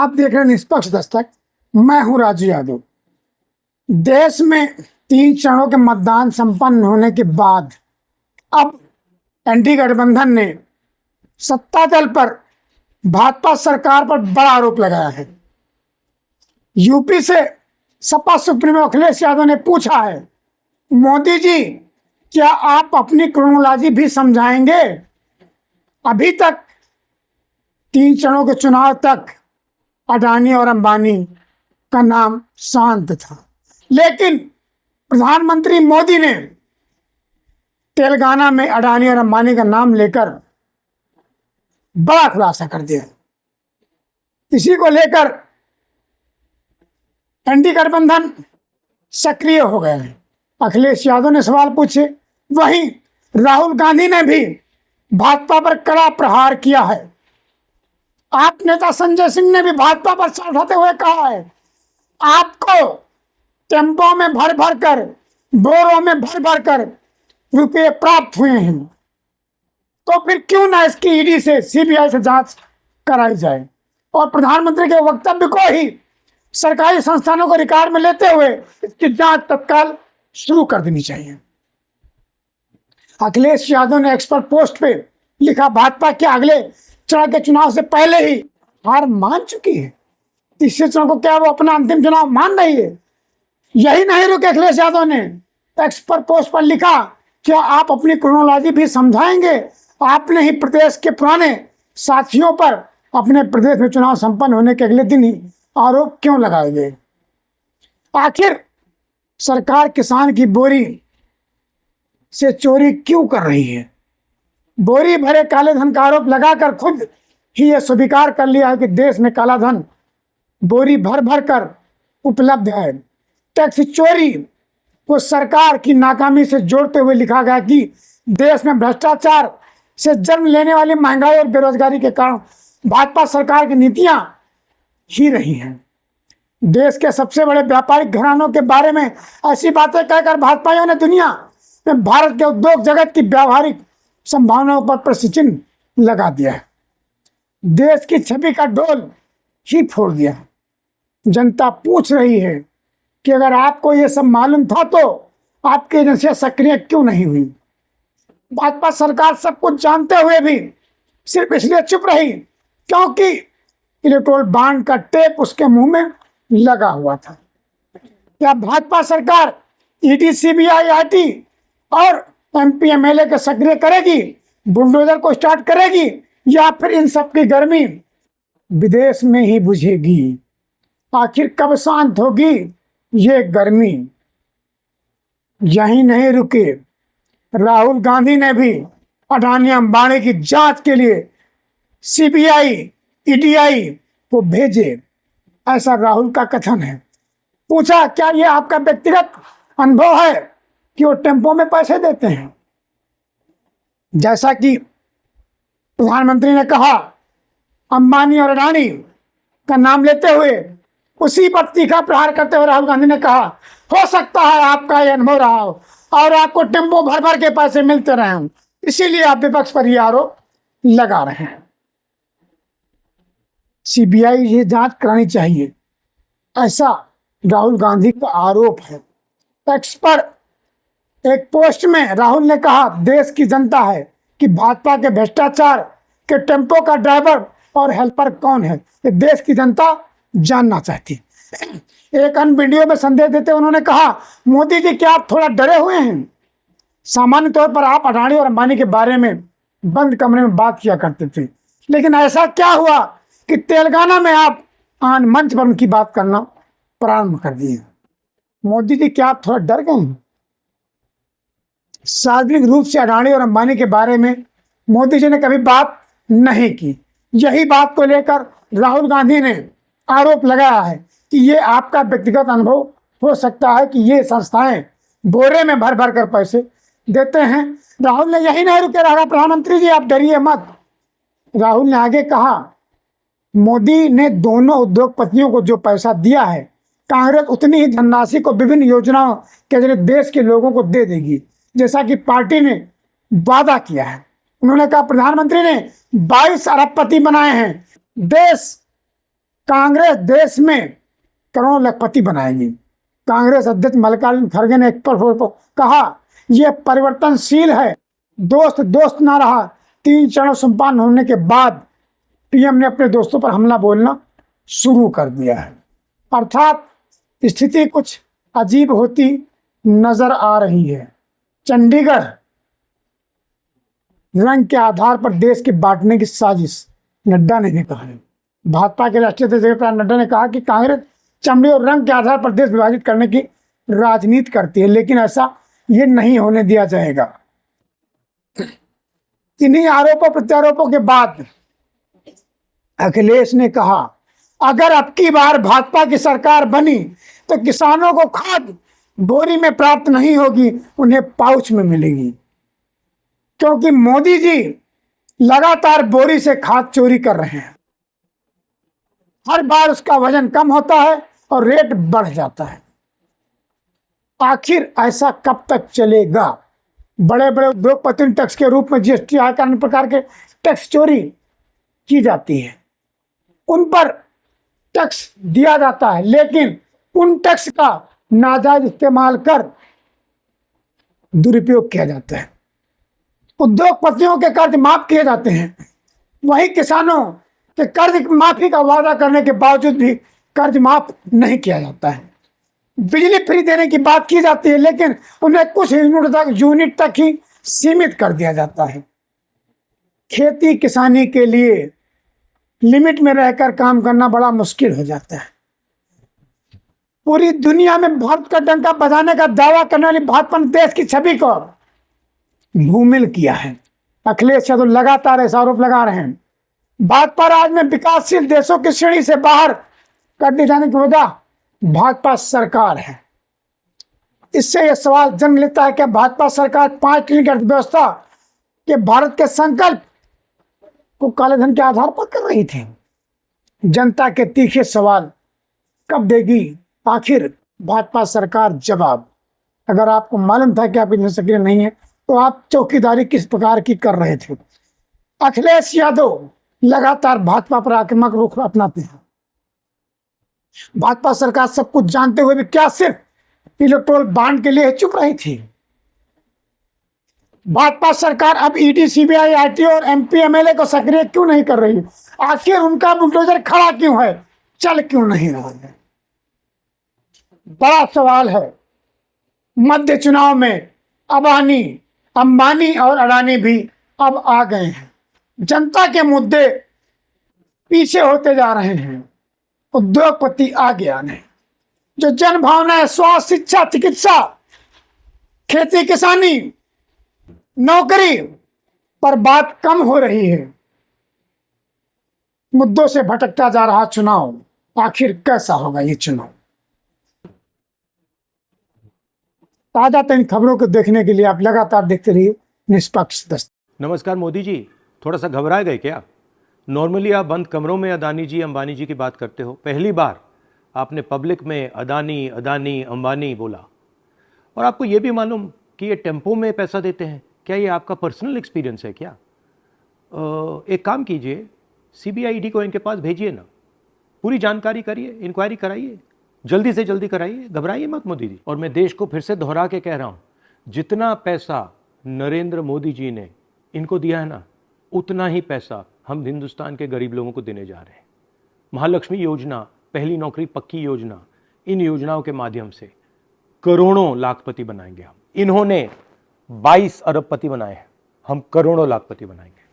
आप देख रहे हैं निष्पक्ष दस्तक। मैं हूं राजू यादव। देश में 3 चरणों के मतदान संपन्न होने के बाद अब एनडीए गठबंधन ने सत्ता दल पर भाजपा सरकार पर बड़ा आरोप लगाया है। यूपी से सपा सुप्रीमो अखिलेश यादव ने पूछा है, मोदी जी क्या आप अपनी क्रोनोलॉजी भी समझाएंगे? अभी तक 3 चरणों के चुनाव तक अडानी और अंबानी का नाम शांत था, लेकिन प्रधानमंत्री मोदी ने तेलंगाना में अडानी और अंबानी का नाम लेकर बड़ा खुलासा कर दिया। इसी को लेकर एनडीए गठबंधन सक्रिय हो गया है। अखिलेश यादव ने सवाल पूछे, वहीं राहुल गांधी ने भी भाजपा पर कड़ा प्रहार किया है। आप नेता संजय सिंह ने भी भाजपा पर सर उठाते हुए कहा है, आपको टेम्पो में भर भर कर, बोरों में भर भर कर रुपये प्राप्त हुए हैं, तो फिर क्यों ना इसकी ईडी से, सीबीआई से जांच कराई जाए और प्रधानमंत्री के वक्तव्य को ही सरकारी संस्थानों को रिकॉर्ड में लेते हुए इसकी जांच तत्काल शुरू कर देनी चाहिए। अखिलेश यादव ने एक्सपर्ट पोस्ट पे लिखा, भाजपा के अगले चरण के चुनाव से पहले ही हार मान चुकी है। तीसरे चरण को क्या वो अपना अंतिम चुनाव मान रही है? यही नहीं रुके, अखिलेश यादव ने एक्सपर्ट पोस्ट पर लिखा, क्या आप अपनी क्रोनोलॉजी भी समझाएंगे? आपने ही प्रदेश के पुराने साथियों पर अपने प्रदेश में चुनाव संपन्न होने के अगले दिन ही आरोप क्यों लगाए गए? आखिर सरकार किसान की बोरी से चोरी क्यों कर रही है? बोरी भरे काले धन का आरोप लगाकर खुद ही यह स्वीकार कर लिया है कि देश में काला धन बोरी भर भर कर उपलब्ध है। टैक्स चोरी को सरकार की नाकामी से जोड़ते हुए लिखा गया कि देश में भ्रष्टाचार से जन्म लेने वाली महंगाई और बेरोजगारी के कारण भाजपा सरकार की नीतियां ही रही हैं। देश के सबसे बड़े व्यापारिक घरानों के बारे में ऐसी बातें कहकर भाजपाइयों ने दुनिया में भारत के उद्योग जगत की व्यावहारिक संभावनाओं पर प्रश्न चिन्ह लगा दिया है। देश की छवि का डोल ही फोड़ दिया। जनता पूछ रही है कि अगर आपको ये सब मालूम था तो आपकी एजेंसियां सक्रिय क्यों नहीं हुई? भाजपा सरकार सब कुछ जानते हुए भी सिर्फ इसलिए चुप रही क्योंकि इलेक्टोरल बॉन्ड का टेप उसके मुंह में लगा हुआ था। क्या भाजपा सरकार ईडी, सीबीआई, आईटी और एमपी एमएलए के सक्रिय करेगी, बुलडोजर को स्टार्ट करेगी, या फिर इन सब की गर्मी विदेश में ही बुझेगी? आखिर कब शांत होगी ये गर्मी? यही नहीं रुके, राहुल गांधी ने भी अडानी अंबानी की जांच के लिए सीबीआई, ईडीआई को भेजे, ऐसा राहुल का कथन है। पूछा, क्या ये आपका व्यक्तिगत अनुभव है कि वो टेम्पो में पैसे देते हैं? जैसा कि प्रधानमंत्री ने कहा, अंबानी और अडानी का नाम लेते हुए उसी पर तीखा प्रहार करते हुए राहुल गांधी ने कहा, हो सकता है आपका ये अनुभव रहा हो और आपको टेम्पो भर भर के पैसे मिलते रहे हों, इसीलिए आप विपक्ष पर यह आरोप लगा रहे हैं। सीबीआई ये जांच करानी चाहिए, ऐसा राहुल गांधी का आरोप है। एक्स पर एक पोस्ट में राहुल ने कहा, देश की जनता है कि भाजपा के भ्रष्टाचार के टेम्पो का ड्राइवर और हेल्पर कौन है, ये देश की जनता जानना चाहती है। एक अन्य वीडियो में संदेश देते उन्होंने कहा, मोदी जी क्या आप थोड़ा डरे हुए हैं? सामान्य तौर पर आप अडानी और अंबानी के बारे में बंद कमरे में बात किया करते थे, लेकिन ऐसा क्या हुआ कि तेलंगाना में आप आन मंच पर उनकी बात करना प्रारंभ कर दिए? मोदी जी क्या आप थोड़ा डर गए हैं? सार्वजनिक रूप से अडानी और अंबानी के बारे में मोदी जी ने कभी बात नहीं की। यही बात को लेकर राहुल गांधी ने आरोप लगाया है कि ये आपका व्यक्तिगत अनुभव हो सकता है कि ये संस्थाएं बोरे में भर भर कर पैसे देते हैं। राहुल ने यही नहीं रुके, रहा प्रधानमंत्री जी आप डरिए मत। राहुल ने आगे कहा, मोदी ने दोनों उद्योगपतियों को जो पैसा दिया है, कांग्रेस उतनी ही धनराशि को विभिन्न योजनाओं के जरिए देश के लोगों को दे देगी, जैसा कि पार्टी ने वादा किया है। उन्होंने कहा, प्रधानमंत्री ने 22 अरबपति बनाए हैं। देश कांग्रेस देश में करोड़ों लखपति बनाएगी। कांग्रेस अध्यक्ष मल्लिकार्जुन खड़गे ने एक पर कहा, यह परिवर्तनशील है, दोस्त दोस्त ना रहा। 3 चरण संपन्न होने के बाद पीएम ने अपने दोस्तों पर हमला बोलना शुरू कर दिया है। अर्थात स्थिति कुछ अजीब होती नजर आ रही है। चंडीगढ़ रंग के आधार पर देश के बांटने की साजिश, नड्डा ने कहा है। भाजपा के राष्ट्रीय अध्यक्ष जगत प्रकाश नड्डा ने कहा कि कांग्रेस चमड़ी और रंग के आधार पर देश विभाजित करने की राजनीति करती है, लेकिन ऐसा ये नहीं होने दिया जाएगा। इन्हीं आरोपों प्रत्यारोपों के बाद अखिलेश ने कहा, अगर अब की बार भाजपा की सरकार बनी तो किसानों को खाद बोरी में प्राप्त नहीं होगी, उन्हें पाउच में मिलेगी, क्योंकि मोदी जी लगातार बोरी से खाद चोरी कर रहे हैं। हर बार उसका वजन कम होता है और रेट बढ़ जाता है। आखिर ऐसा कब तक चलेगा? बड़े बड़े उद्योगपतियों टैक्स के रूप में जीएसटी आय अन्य प्रकार के टैक्स चोरी की जाती है, उन पर टैक्स दिया जाता है, लेकिन उन टैक्स का नाजायज इस्तेमाल कर दुरुपयोग किया जाता है। उद्योगपतियों के कर्ज माफ किए जाते हैं, वहीं किसानों के कर्ज माफी का वादा करने के बावजूद भी कर्ज माफ नहीं किया जाता है। बिजली फ्री देने की बात की जाती है, लेकिन उन्हें कुछ यूनिट तक ही सीमित कर दिया जाता है। खेती किसानी के लिए लिमिट में रहकर काम करना बड़ा मुश्किल हो जाता है। पूरी दुनिया में भारत का डंका बजाने का दावा करने वाली भाजपा ने देश की छवि को धूमिल किया है। अखिलेश यादव लगातार ऐसा आरोप लगा रहे हैं। भाजपा राज्य में विकासशील देशों की श्रेणी से बाहर कर दिए जाने की वजह भाजपा सरकार है। इससे यह सवाल जन्म लेता है कि भाजपा सरकार 5 ट्रिलियन की अर्थव्यवस्था के भारत के संकल्प को काले धन के आधार पर कर रही थी। जनता के तीखे सवाल कब देगी आखिर भाजपा सरकार जवाब? अगर आपको मालूम था कि आप इतने सक्रिय नहीं है तो आप चौकीदारी किस प्रकार की कर रहे थे? अखिलेश यादव लगातार भाजपा पर आक्रामक रुख अपनाते हैं। भाजपा सरकार सब कुछ जानते हुए भी क्या सिर्फ इलेक्टोरल बॉन्ड के लिए चुप रही थी? भाजपा सरकार अब ईडी, सीबीआई, आईटी और एमपी एमएलए को सक्रिय क्यों नहीं कर रही? आखिर उनका बुलडोजर खड़ा क्यों है, चल क्यों नहीं रहा है? बड़ा सवाल है। मध्य चुनाव में अबानी, अंबानी और अडानी भी अब आ गए हैं। जनता के मुद्दे पीछे होते जा रहे हैं, उद्योगपति आगे आने। जो जन भावना है, स्वास्थ्य, शिक्षा, चिकित्सा, खेती किसानी, नौकरी पर बात कम हो रही है। मुद्दों से भटकता जा रहा चुनाव, आखिर कैसा होगा ये चुनाव? ताजा तरीन खबरों को देखने के लिए आप लगातार देखते रहिए निष्पक्ष दस्तक। नमस्कार मोदी जी, थोड़ा सा घबरा गए क्या? नॉर्मली आप बंद कमरों में अदानी जी, अंबानी जी की बात करते हो, पहली बार आपने पब्लिक में अदानी, अंबानी बोला। और आपको ये भी मालूम कि ये टेम्पो में पैसा देते हैं? क्या ये आपका पर्सनल एक्सपीरियंस है क्या? एक काम कीजिए, सीबीआई ईडी को इनके पास भेजिए ना, पूरी जानकारी करिए, इंक्वायरी कराइए, जल्दी से जल्दी कराइए, घबराइए मत मोदी जी। और मैं देश को फिर से दोहरा के कह रहा हूँ, जितना पैसा नरेंद्र मोदी जी ने इनको दिया है ना, उतना ही पैसा हम हिंदुस्तान के गरीब लोगों को देने जा रहे हैं। महालक्ष्मी योजना, पहली नौकरी पक्की योजना, इन योजनाओं के माध्यम से करोड़ों लाखपति बनाएंगे हम। इन्होंने 22 अरबपति बनाए हैं, हम करोड़ों लाखपति बनाएंगे।